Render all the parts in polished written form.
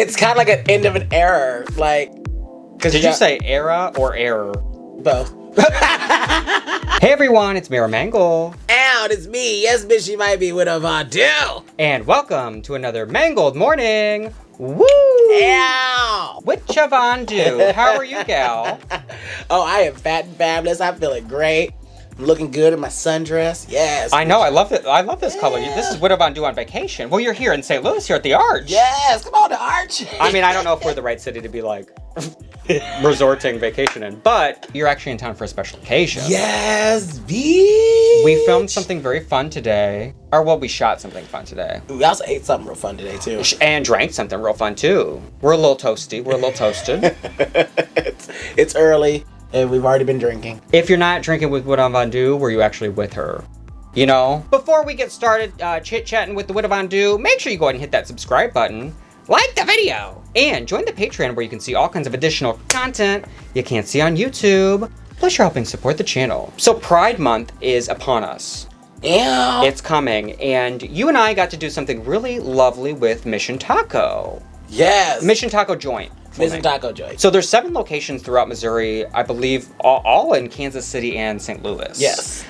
It's kind of like an end of an era. Like, did you say era or error? Both. Hey everyone, it's Mera Mangle. And it's me. Yes, bitch, she might be with a Vivent. And welcome to another Mangled morning. Woo! Ow! Which Chavandu? How are you, gal? Oh, I am fat and fabulous. I'm feeling great. I'm looking good in my sundress. Yes. I know. I love it. I love this color. This is what Chavandu on vacation. Well, you're here in St. Louis, here at the Arch. Yes. Come on, the Arch. I mean, I don't know if we're the right city to be like resorting vacation in, but you're actually in town for a special occasion. Yes, bitch. We filmed something very fun today. Or, well, we shot something fun today. We also ate something real fun today, too. And drank something real fun, too. We're a little toasty. We're a little toasted. It's early, and we've already been drinking. If you're not drinking with Chavandu, were you actually with her? You know? Before we get started chit-chatting with the Chavandu, make sure you go ahead and hit that subscribe button. Like the video! And join the Patreon where you can see all kinds of additional content you can't see on YouTube. Plus you're helping support the channel. So Pride Month is upon us. Yeah. It's coming. And you and I got to do something really lovely with Mission Taco. Yes. Mission Taco Joint. Mission Taco Joint. So there's 7 locations throughout Missouri, I believe all in Kansas City and St. Louis. Yes.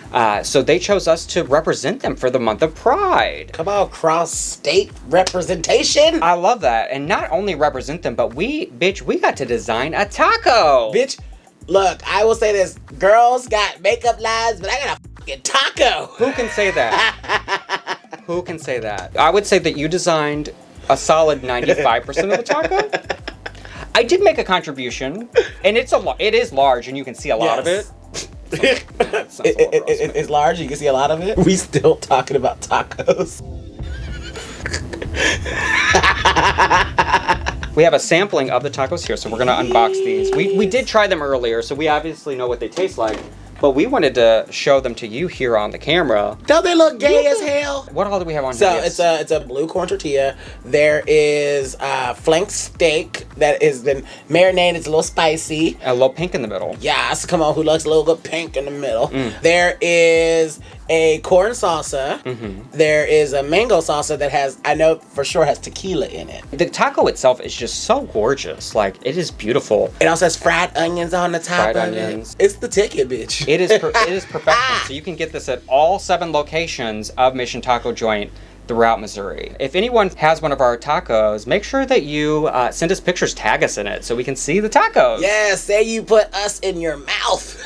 So they chose us to represent them for the month of Pride. Come on, cross-state representation. I love that. And not only represent them, but we got to design a taco. Bitch, look, I will say this. Girls got makeup lines, but I got a fucking taco. Who can say that? Who can say that? I would say that you designed a solid 95% of the taco. I did make a contribution, and it is large, and you can see a lot of it. It's large, you can see a lot of it. We still talking about tacos. We have a sampling of the tacos here, so we're gonna unbox these. We did try them earlier, so we obviously know what they taste like, but we wanted to show them to you here on the camera. Don't they look gay as hell? What all do we have on here? So it's a blue corn tortilla. There is flank steak that has been marinated. It's a little spicy. A little pink in the middle. Yes, come on, who likes a little good pink in the middle? There is a corn salsa. There is a mango salsa that has, I know for sure, has tequila in it. The taco itself is just so gorgeous. Like, it is beautiful. It also has fried onions on the top of it. It's the ticket, bitch. It is perfection. So you can get this at all 7 locations of Mission Taco Joint throughout Missouri. If anyone has one of our tacos, make sure that you send us pictures, tag us in it, so we can see the tacos. Yeah, say you put us in your mouth.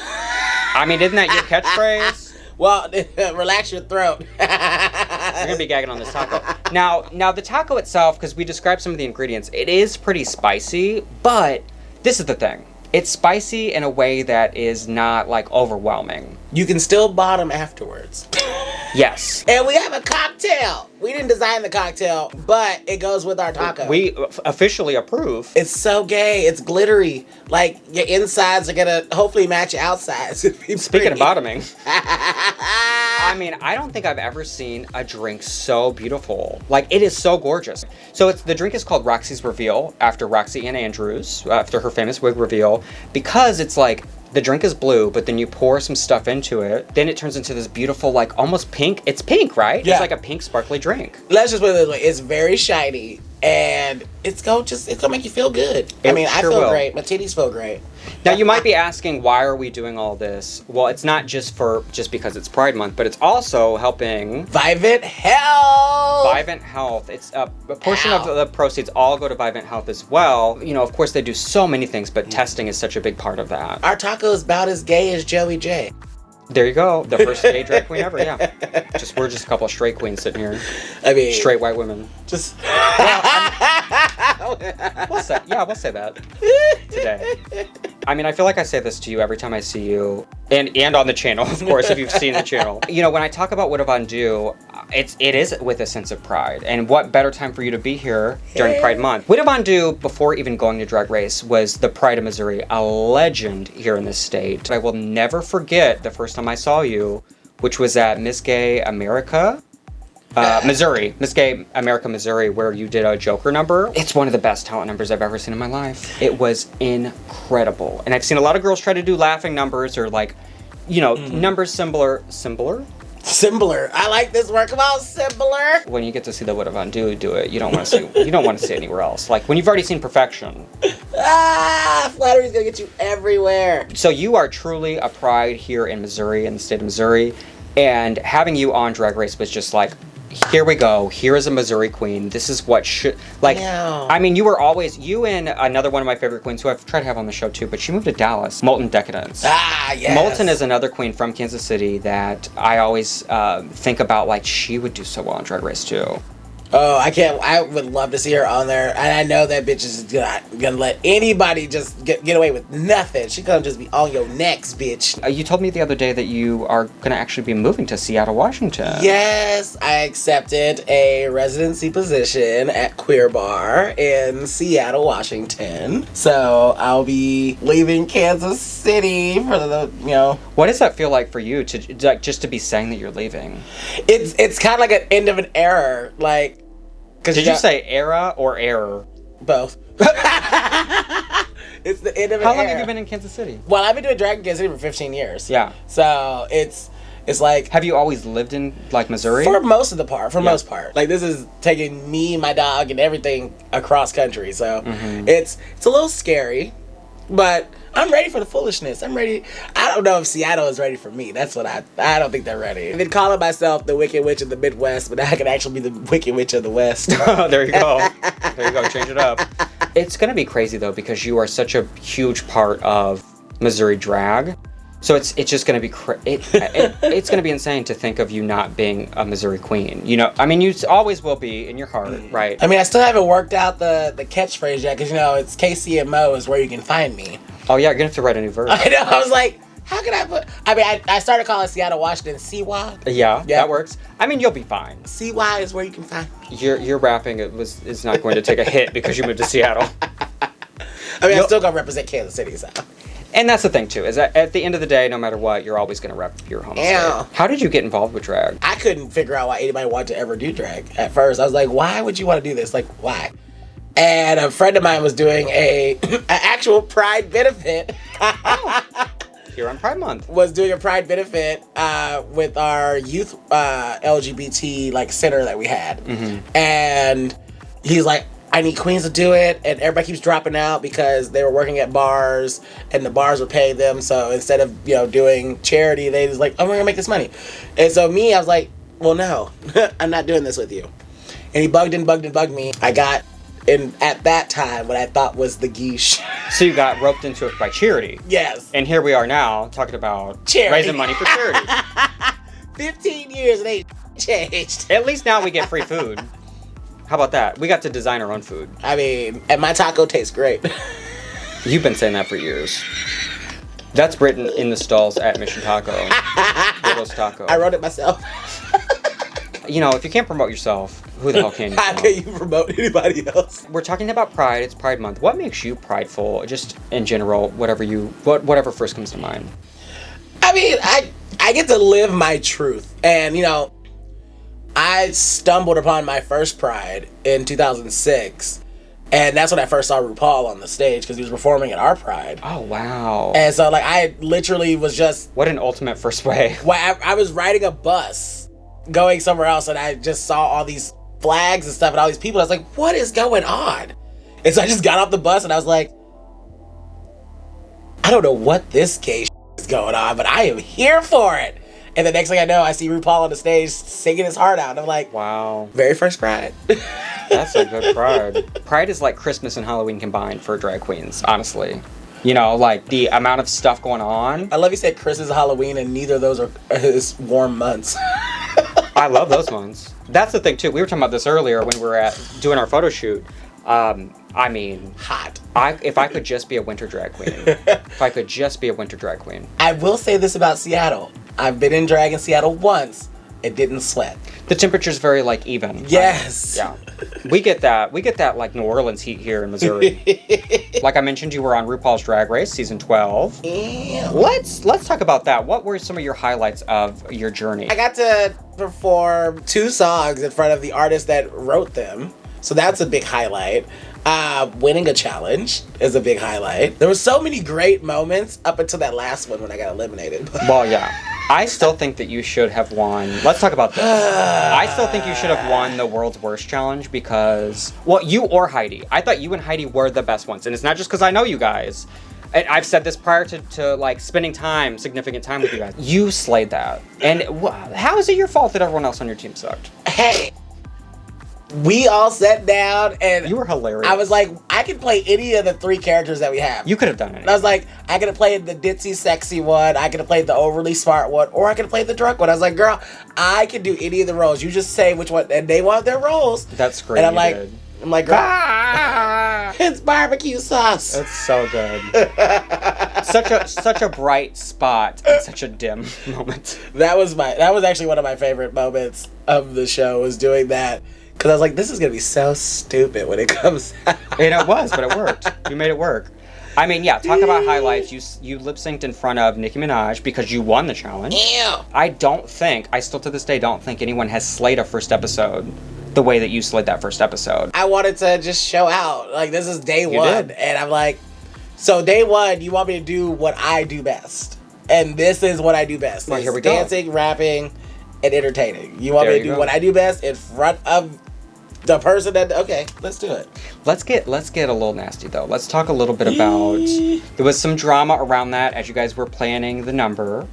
I mean, isn't that your catchphrase? Well, relax your throat. You're gonna be gagging on this taco. Now the taco itself, because we described some of the ingredients, it is pretty spicy, but this is the thing. It's spicy in a way that is not, like, overwhelming. You can still bottom afterwards. Yes. And we have a cocktail. We didn't design the cocktail, but it goes with our taco. We officially approve. It's so gay. It's glittery. Like, your insides are gonna hopefully match your outsides. Speaking of bottoming, I mean, I don't think I've ever seen a drink so beautiful. Like, it is so gorgeous. So the drink is called Roxy's Reveal, after Roxy Ann Andrews, after her famous wig reveal, because it's like, the drink is blue, but then you pour some stuff into it. Then it turns into this beautiful, like, almost pink. It's pink, right? Yeah. It's like a pink sparkly drink. Let's just put it this way. It's very shiny, and it's gonna make you feel good. I mean, I feel great. My titties feel great. Now, you might be asking, why are we doing all this? Well, it's not just because it's Pride Month, but it's also helping Vivent Health. Vivent Health. It's a portion of the proceeds all go to Vivent Health as well. You know, of course, they do so many things, but testing is such a big part of that. Our taco is about as gay as Joey J. There you go. The first gay drag queen ever, yeah. We're just a couple of straight queens sitting here. I mean, straight white women. Just we'll say that today. I mean, I feel like I say this to you every time I see you, and on the channel, of course, if you've seen the channel. You know, when I talk about what Chavandu, it is with a sense of pride, and what better time for you to be here during Pride Month. Chavandu, before even going to Drag Race, was the Pride of Missouri, a legend here in this state. I will never forget the first time I saw you, which was at Miss Gay America. Missouri, Miss Gay America, Missouri, where you did a Joker number. It's one of the best talent numbers I've ever seen in my life. It was incredible. And I've seen a lot of girls try to do laughing numbers or, like, you know, numbers similar Simpler. I like this word. Come on, simpler. When you get to see the What of Undo do it, you don't want to see. You don't want to see anywhere else. Like when you've already seen perfection. Flattery's gonna get you everywhere. So you are truly a pride here in Missouri, in the state of Missouri, and having you on Drag Race was just like, here we go. Here is a Missouri queen. This is what should like. Yeah. I mean, you were always you and another one of my favorite queens who I've tried to have on the show too, but she moved to Dallas. Molten Decadence. Yes. Molten is another queen from Kansas City that I always think about. Like she would do so well on Drag Race too. Oh, I can't. I would love to see her on there, and I know that bitch is gonna let anybody just get away with nothing. She gonna just be on your necks, bitch. You told me the other day that you are gonna actually be moving to Seattle, Washington. Yes, I accepted a residency position at Queer Bar in Seattle, Washington. So I'll be leaving Kansas City for the What does that feel like for you to like just to be saying that you're leaving? It's kind of like an end of an era, like. Did you say era or error? Both. It's the end of an How long era. have you been in Kansas City? Well, I've been doing drag in Kansas City for 15 years. Yeah. So it's like. Have you always lived in like Missouri? For most part. Like this is taking me, my dog, and everything across country. So it's a little scary, but I'm ready for the foolishness. I'm ready. I don't know if Seattle is ready for me. That's what I don't think they're ready. I've been calling myself the Wicked Witch of the Midwest, but now I can actually be the Wicked Witch of the West. There you go. There you go. Change it up. It's going to be crazy though because you are such a huge part of Missouri drag. So it's just going to be it's going to be insane to think of you not being a Missouri queen. You know, I mean, you always will be in your heart, right? I mean, I still haven't worked out the catchphrase yet because it's KCMO is where you can find me. Oh yeah, you're gonna have to write a new verse. I know. I was like, how can I put? I mean, I started calling Seattle, Washington, CY. Yeah, that works. I mean, you'll be fine. CY is where you can find me. Your rapping is not going to take a hit because you moved to Seattle. I mean, I'm still gonna represent Kansas City, so. And that's the thing too, is that at the end of the day, no matter what, you're always gonna rep your home state. How did you get involved with drag? I couldn't figure out why anybody wanted to ever do drag at first. I was like, why would you want to do this? Like, why? And a friend of mine was doing an actual Pride benefit. Here on Pride Month. Was doing a Pride benefit with our youth LGBT center that we had. And he's like, I need queens to do it, and everybody keeps dropping out because they were working at bars and the bars would pay them. So instead of doing charity, they was like, oh, we're gonna make this money. And so I was like, well, no, I'm not doing this with you. And he bugged me. I got in at that time what I thought was the geesh. So you got roped into it by charity. Yes. And here we are now talking about charity. Raising money for charity. 15 years and they changed. At least now we get free food. How about that? We got to design our own food. I mean, and my taco tastes great. You've been saying that for years. That's written in the stalls at Mission Taco. Riddle's Taco. I wrote it myself. If you can't promote yourself, who the hell can you promote? How can you promote anybody else? We're talking about Pride. It's Pride Month. What makes you prideful? Just in general, whatever first comes to mind. I mean, I get to live my truth. And, I stumbled upon my first Pride in 2006. And that's when I first saw RuPaul on the stage because he was performing at our Pride. Oh, wow. And so, I literally was just... What an ultimate first way. Well, I was riding a bus going somewhere else and I just saw all these flags and stuff and all these people. I was like, what is going on? And so I just got off the bus and I was like, I don't know what this gay is going on, but I am here for it. And the next thing I know, I see RuPaul on the stage singing his heart out. And I'm like, wow. Very first Pride. That's a good Pride. Pride is like Christmas and Halloween combined for drag queens, honestly. The amount of stuff going on. I love you said Christmas and Halloween, and neither of those are his warm months. I love those months. That's the thing, too. We were talking about this earlier when we were doing our photo shoot. I mean... Hot. If I could just be a winter drag queen. If I could just be a winter drag queen. I will say this about Seattle. I've been in drag in Seattle once. It didn't sweat. The temperature's very, even. Yes. Yeah. We get that, New Orleans heat here in Missouri. Like I mentioned, you were on RuPaul's Drag Race, season 12. Yeah. Let's talk about that. What were some of your highlights of your journey? I got to perform 2 songs in front of the artist that wrote them. So that's a big highlight. Winning a challenge is a big highlight. There were so many great moments up until that last one when I got eliminated. Well, yeah. I still think that you should have won. Let's talk about this. I still think you should have won the world's worst challenge because, well, you or Heidi. I thought you and Heidi were the best ones. And it's not just because I know you guys. And I've said this prior to like spending significant time with you guys. You slayed that. And how is it your fault that everyone else on your team sucked? Hey. We all sat down and you were hilarious. I was like, I can play any of the 3 characters that we have. You could have done it. And I was like, I could have played the ditzy, sexy one. I could have played the overly smart one, or I could have played the drunk one. I was like, girl, I can do any of the roles. You just say which one, and they want their roles. That's great. And I'm like, girl, it's barbecue sauce. That's so good. such a bright spot and such a dim moment. That was actually one of my favorite moments of the show, was doing that. Because I was like, this is going to be so stupid when it comes out. And it was, but it worked. You made it work. I mean, yeah, talk about highlights. You lip-synced in front of Nicki Minaj because you won the challenge. Ew. I still to this day don't think anyone has slayed a first episode the way that you slayed that first episode. I wanted to just show out. Like, this is day You one. did. And I'm like, so day one, you want me to do what I do best. And this is what I do best. Well, It's here we go. dancing, rapping, and entertaining. You want me to do what I do best in front of the person that, okay, let's do it. Let's get a little nasty though. Let's talk a little bit about, there was some drama around that as you guys were planning the number.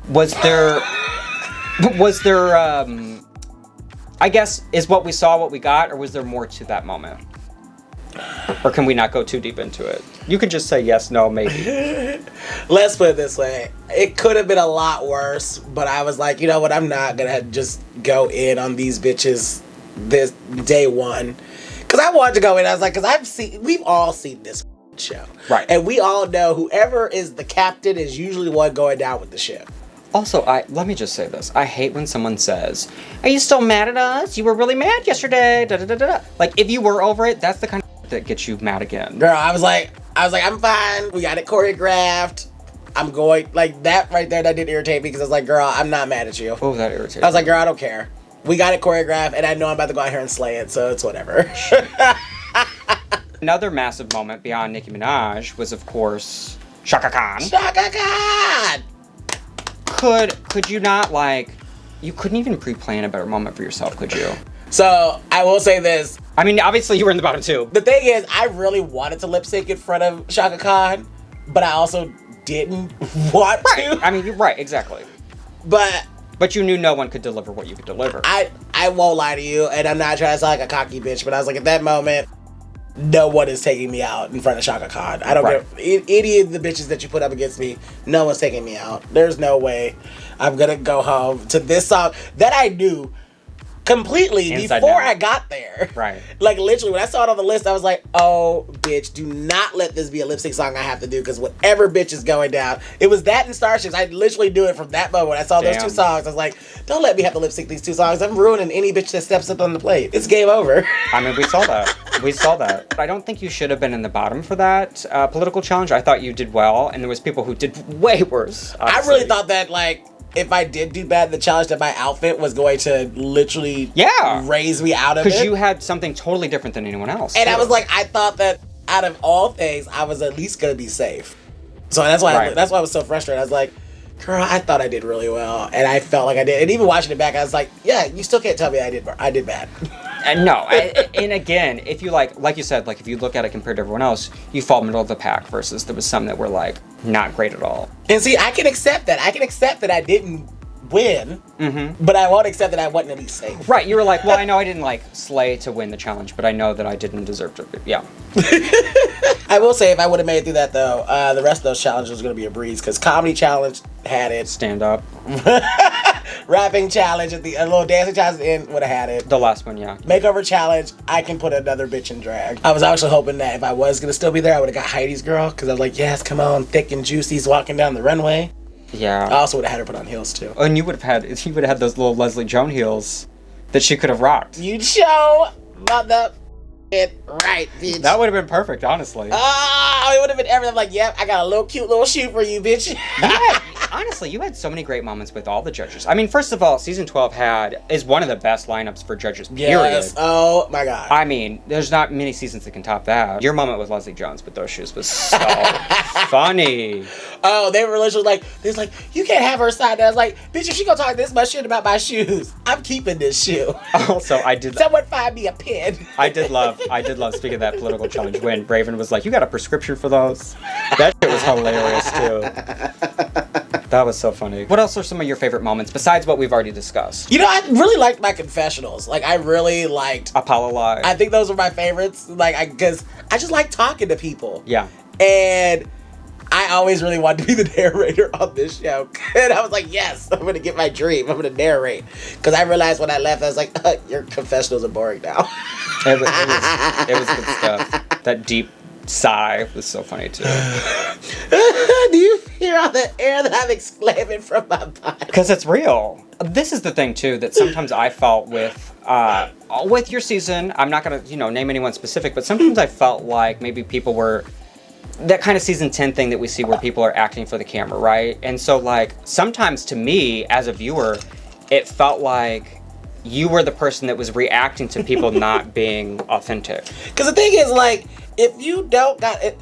Was there I guess, is what we saw what we got, or was there more to that moment? Or can we not go too deep into it? You can just say yes, no, maybe. Let's put it this way. It could have been a lot worse, but I was like, you know what? I'm not going to just go in on these bitches this day one. Because I wanted to go in. I was like, because we've all seen this show. Right. And we all know whoever is the captain is usually the one going down with the ship. Also, let me just say this. I hate when someone says, "Are you still mad at us? You were really mad yesterday." Da, da, da, da, da. Like, if you were over it, that's the kind of that gets you mad again. Girl, I was like, I'm fine. We got it choreographed. I'm going, like, that right there, that did irritate me because I was like, girl, I'm not mad at you. Oh, that irritated I was like, girl, I don't care. We got it choreographed, and I know I'm about to go out here and slay it, so it's whatever. Another massive moment beyond Nicki Minaj was, of course, Shaka Khan. Shaka Khan! Could you not, like, you couldn't even pre-plan a better moment for yourself, could you? So, I will say this. I mean, obviously you were in the bottom two. The thing is, I really wanted to lip sync in front of Shaka Khan, but I also didn't want to. I mean, you're right, exactly. But you knew no one could deliver what you could deliver. I won't lie to you, and I'm not trying to sound like a cocky bitch, but I was like, at that moment, no one is taking me out in front of Shaka Khan. I don't care. Any of the bitches that you put up against me, no one's taking me out. There's no way I'm going to go home to this song that I knew completely before I got there. Right. Like, literally, when I saw it on the list, I was like, oh, bitch, do not let this be a lip sync song I have to do, because whatever bitch is going down, it was that and Starships. I literally knew it from that moment. When I saw those two songs, I was like, don't let me have to lip sync these two songs. I'm ruining any bitch that steps up on the plate. It's game over. I mean, we saw that. I don't think you should have been in the bottom for that political challenge. I thought you did well, and there was people who did way worse. Obviously. I really thought that, like, if I did do bad, the challenge that my outfit was going to literally raise me out of it. Because you had something totally different than anyone else. And I was like, I thought that out of all things, I was at least going to be safe. So that's why I was so frustrated. I was like, girl, I thought I did really well. And I felt like I did. And even watching it back, I was like, yeah, you still can't tell me I did bad. And no, and again, if you like you said, like if you look at it compared to everyone else, you fall middle of the pack versus there was some that were like not great at all. And see, I can accept that. I can accept that I didn't win, but I won't accept that I wasn't at least safe. Right, you were like, well, I know I didn't like slay to win the challenge, but I know that I didn't deserve to. Yeah. I will say, if I would have made it through that though, the rest of those challenges was going to be a breeze, because comedy challenge had it. Stand up. Rapping challenge at a little dancing challenge at the end would have had it. The last one, yeah. Makeover challenge, I can put another bitch in drag. I was actually hoping that if I was going to still be there, I would have got Heidi's girl, because I was like, yes, come on, thick and juicy's walking down the runway. Yeah. I also would have had her put on heels too. Oh, and you would have had those little Leslie Joan heels that she could have rocked. You'd show mother it right, bitch. That would have been perfect, honestly. Oh, it would have been everything. I'm like, yep, I got a little cute little shoe for you, bitch. honestly, you had so many great moments with all the judges. I mean, first of all, season 12 is one of the best lineups for judges, period. Yes. Oh my God. I mean, there's not many seasons that can top that. Your moment with Leslie Jones with those shoes was so funny. Oh, they were literally like, you can't have her side. And I was like, bitch, if she gonna talk this much shit about my shoes, I'm keeping this shoe. Also, I did. Someone find me a pin. I did love, speaking of that political challenge, when Raven was like, you got a prescription for those? That shit was hilarious, too. That was so funny. What else are some of your favorite moments besides what we've already discussed? You know, I really liked my confessionals. Like, I really liked Apollo Live. I think those were my favorites. Like, because I just like talking to people. Yeah. And I always really wanted to be the narrator on this show. And I was like, yes, I'm going to get my dream. I'm going to narrate. Because I realized when I left, I was like, your confessionals are boring now. It was good stuff. That deep sigh was so funny, too. Do you hear all the air that I'm exclaiming from my body? Because it's real. This is the thing, too, that sometimes I felt with your season. I'm not going to, name anyone specific, but sometimes I felt like maybe people were that kind of season 10 thing that we see where people are acting for the camera, right? And so, like, sometimes to me, as a viewer, it felt like you were the person that was reacting to people not being authentic. Because the thing is, like, if you don't got it,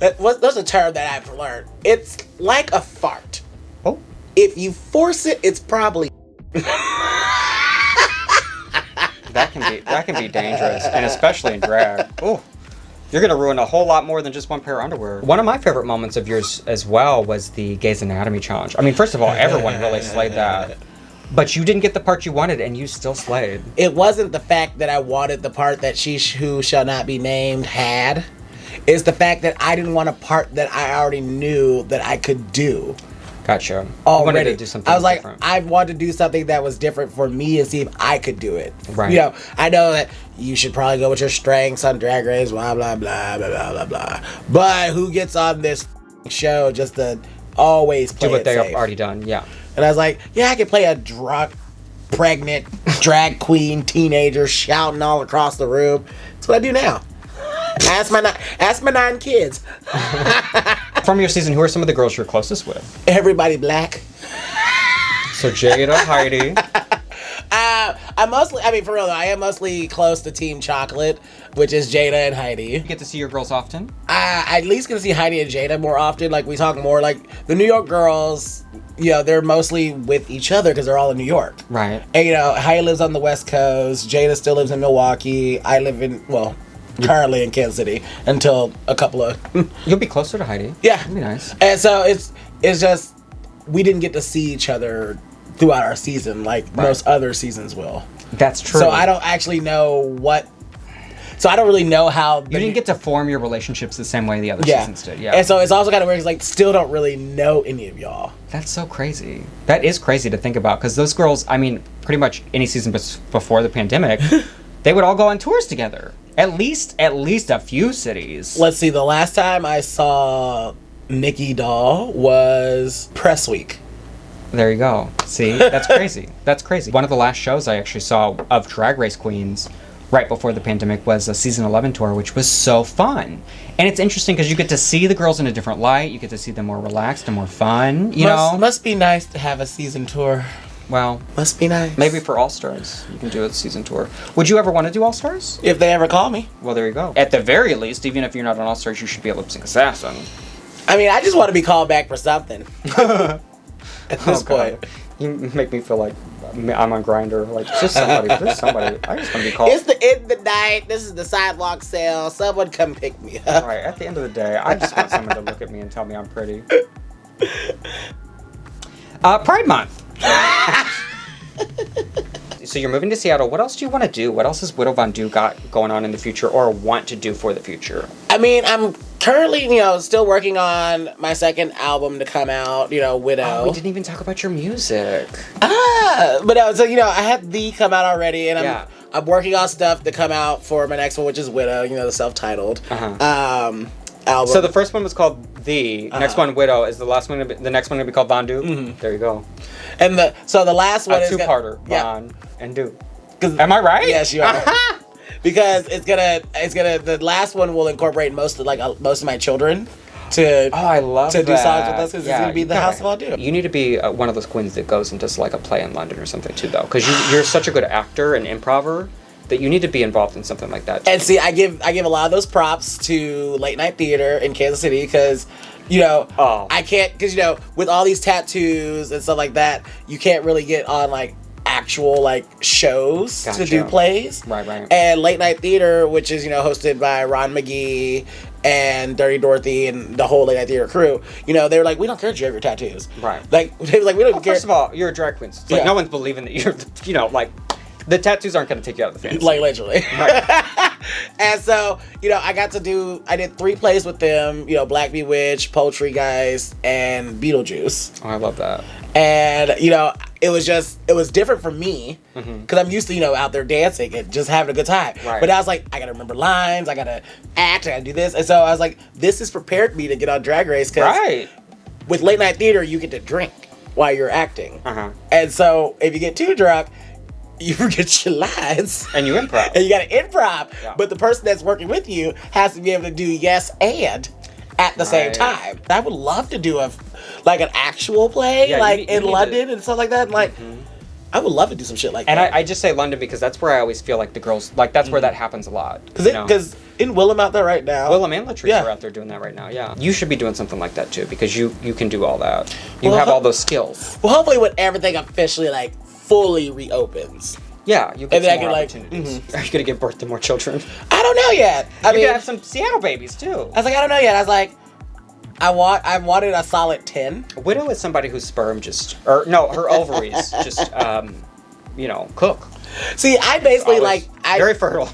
there's a term that I've learned. It's like a fart. Oh. If you force it, it's probably... That can be dangerous, and especially in drag. Oh. You're going to ruin a whole lot more than just one pair of underwear. One of my favorite moments of yours as well was the Gays Anatomy Challenge. I mean, first of all, everyone really slayed that. But you didn't get the part you wanted, and you still slayed. It wasn't the fact that I wanted the part that she who shall not be named had. It's the fact that I didn't want a part that I already knew that I could do. Gotcha. Already. You wanted to do something I was like, different. I wanted to do something that was different for me and see if I could do it. Right. I know that you should probably go with your strengths on Drag Race, blah, blah, blah, blah, blah, blah, blah. But who gets on this show just to always play do what it they've safe? already done, yeah. And I was like, yeah, I could play a drunk, pregnant, drag queen, teenager shouting all across the room. That's what I do now. Ask my 9 kids. From your season, who are some of the girls you're closest with? Everybody black. So Jada, Heidi. For real though, I am mostly close to Team Chocolate, which is Jada and Heidi. You get to see your girls often? I at least get to see Heidi and Jada more often. Like, we talk more. Like, the New York girls, they're mostly with each other because they're all in New York. Right. And, Heidi lives on the West Coast. Jada still lives in Milwaukee. I live currently in Kansas City until a couple of... You'll be closer to Heidi. Yeah. That'd be nice. And so it's just, we didn't get to see each other throughout our season like most other seasons will. That's true. So I don't actually know so I don't really know how... You didn't get to form your relationships the same way the other seasons did. Yeah. And so it's also kind of weird because, like, still don't really know any of y'all. That's so crazy. That is crazy to think about because those girls, I mean, pretty much any season before the pandemic, they would all go on tours together. At least a few cities. Let's see, the last time I saw Nikki Doll was Press Week. There you go. See, that's crazy. That's crazy. One of the last shows I actually saw of Drag Race Queens right before the pandemic was a season 11 tour, which was so fun. And it's interesting because you get to see the girls in a different light. You get to see them more relaxed and more fun. Must be nice to have a season tour. Well, must be nice. Maybe for All Stars, you can do a season tour. Would you ever want to do All Stars? If they ever call me. Well, there you go. At the very least, even if you're not on All Stars, you should be a lip sync assassin. I mean, I just want to be called back for something. At this point. God. You make me feel like I'm on Grindr. Like, just somebody. There's somebody. I just want to be called. It's the end of the night. This is the sidewalk sale. Someone come pick me up. Right. At the end of the day, I just want someone to look at me and tell me I'm pretty. Pride Month. So you're moving to Seattle. What else do you want to do? What else has Widow Von Du got going on in the future or want to do for the future? I mean, I'm currently, still working on my second album to come out, Widow. Oh, we didn't even talk about your music. But I had The come out already, and I'm working on stuff to come out for my next one, which is Widow, the self-titled album. So the first one was called The. Next one, Widow. Is the next one going to be called Von Du? Mm-hmm. There you go. And the last one is a two-parter, Von and Du. Am I right? Yes, you are. Because the last one will incorporate most of my children. to I love to do that. songs with us because Yeah, it's gonna be you the gotta- House of All-Do. You need to be one of those queens that goes and does like a play in London or something too, though, because you're such a good actor and improver that you need to be involved in something like that. And see, I give a lot of those props to late night theater in Kansas City because, you know, I can't, because, you know, with all these tattoos and stuff like that, you can't really get on like actual like shows to do plays. Right. And late night theater, which is, you know, hosted by Ron McGee and Dirty Dorothy and the whole late night theater crew, you know, they were like, we don't care if you have your tattoos. Right. Like, they were like, we don't care. First of all, you're a drag queen. So it's like no one's believing that you're, you know, like, the tattoos aren't going to take you out of the fantasy. Like, literally. Right. And so, you know, I did 3 plays with them, you know, Black Bewitched, Poultry Guys, and Beetlejuice. Oh, I love that. And, you know, it was different for me, because I'm used to, you know, out there dancing and just having a good time. Right. But I was like, I got to remember lines, I got to act, I got to do this. And so I was like, this has prepared me to get on Drag Race, because with late night theater, you get to drink while you're acting. And so if you get too drunk, you forget your lines. And you improv. And you got to improv. Yeah. But the person that's working with you has to be able to do yes and at the same time. I would love to do an actual play, in London and stuff like that. Like, I would love to do some shit like that. And I just say London because that's where I always feel like the girls, like, that's where that happens a lot. Because in Willem out there right now. Willem and Latrice are out there doing that right now, yeah. You should be doing something like that too, because you can do all that. You have all those skills. Well, hopefully when everything officially, fully reopens. Yeah, you get some more like, opportunities. Are you going to give birth to more children? I don't know yet. You're going to have some Seattle babies too. I was like, I don't know yet. I was like, I wanted a solid 10. A widow is somebody whose sperm her ovaries just, cook. See, I basically very fertile.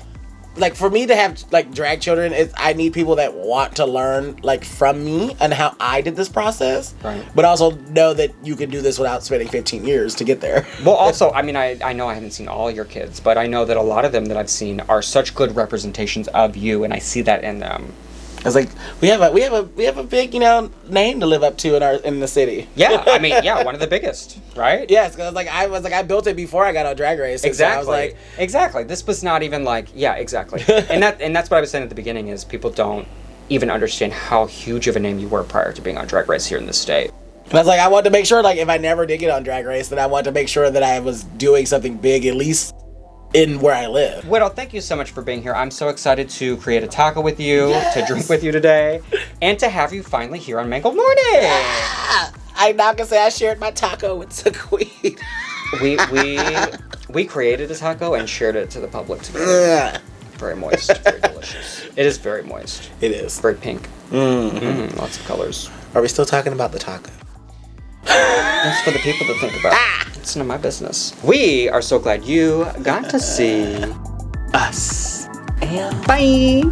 Like, for me to have drag children, I need people that want to learn from me and how I did this process. Right. But also know that you can do this without spending 15 years to get there. Well, also, I mean, I know I haven't seen all your kids, but I know that a lot of them that I've seen are such good representations of you, and I see that in them. It's like we have a big, name to live up to in the city. Yeah, I mean, one of the biggest, right? Yes, because I built it before I got on Drag Race. Exactly. So I was like, exactly. This was not even exactly. and that's what I was saying at the beginning is people don't even understand how huge of a name you were prior to being on Drag Race here in the state. And I was like, I wanted to make sure, if I never did get on Drag Race, then I wanted to make sure that I was doing something big, at least in where I live. Widow, thank you so much for being here. I'm so excited to create a taco with you, to drink with you today, and to have you finally here on Mangled Morning. Yeah. I'm not gonna say I shared my taco with the queen. we created a taco and shared it to the public together. Very moist, very delicious. It is very moist. It is. Very pink. Lots of colors. Are we still talking about the taco? That's for the people to think about. It's none of my business. We are so glad you got to see us. Bye.